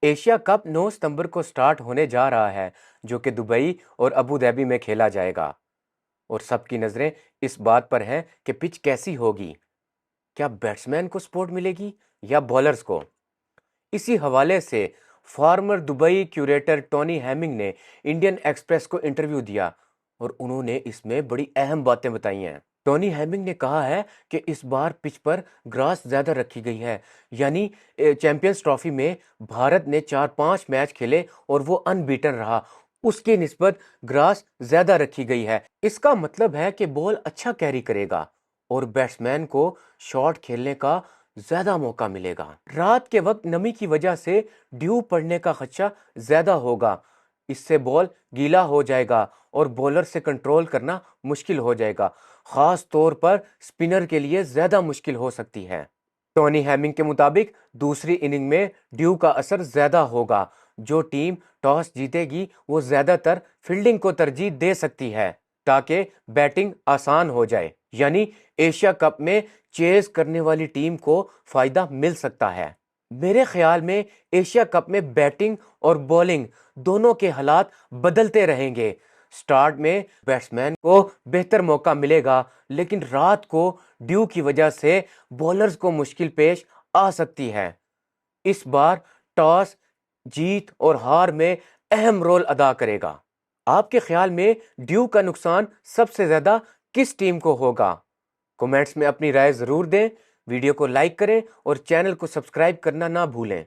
Asia cup 9 ستمبر کو start ہونے جا رہا ہے جو کہ دبئی اور ابو ظہبی میں کھیلا جائے گا اور سب کی نظریں اس بات پر ہیں کہ پچ کیسی ہوگی، کیا بیٹسمین کو سپورٹ ملے گی یا بولرز کو۔ اسی حوالے سے former Dubai curator Tony Hemming نے انڈین ایکسپریس کو انٹرویو دیا اور انہوں نے اس میں بڑی اہم باتیں بتائی ہیں۔ ٹونی ہیمنگ نے کہا ہے کہ اس بار پچ پر گراس زیادہ رکھی گئی ہے، یعنی چیمپئنز ٹرافی میں بھارت نے 4-5 میچ کھیلے اور وہ ان بیٹن رہا، اس کی نسبت گراس زیادہ رکھی گئی ہے۔ اس کا مطلب ہے کہ بال اچھا کیری کرے گا اور بیٹسمین کو شاٹ کھیلنے کا زیادہ موقع ملے گا۔ رات کے وقت نمی کی وجہ سے ڈیو پڑنے کا خدشہ زیادہ ہوگا، اس سے بال گیلا ہو جائے گا اور بولر سے کنٹرول کرنا مشکل ہو جائے گا، خاص طور پر سپنر کے لیے زیادہ مشکل ہو سکتی ہے۔ ٹونی ہیمنگ کے مطابق دوسری اننگ میں ڈیو کا اثر زیادہ ہوگا، جو ٹیم ٹاس جیتے گی وہ زیادہ تر فیلڈنگ کو ترجیح دے سکتی ہے تاکہ بیٹنگ آسان ہو جائے، یعنی ایشیا کپ میں چیز کرنے والی ٹیم کو فائدہ مل سکتا ہے۔ میرے خیال میں ایشیا کپ میں بیٹنگ اور بولنگ دونوں کے حالات بدلتے رہیں گے۔ سٹارٹ میں بیٹسمین کو بہتر موقع ملے گا، لیکن رات کو ڈیو کی وجہ سے بولرز کو مشکل پیش آ سکتی ہے۔ اس بار ٹاس جیت اور ہار میں اہم رول ادا کرے گا۔ آپ کے خیال میں ڈیو کا نقصان سب سے زیادہ کس ٹیم کو ہوگا؟ کومنٹس میں اپنی رائے ضرور دیں، ویڈیو کو لائک کریں اور چینل کو سبسکرائب کرنا نہ بھولیں۔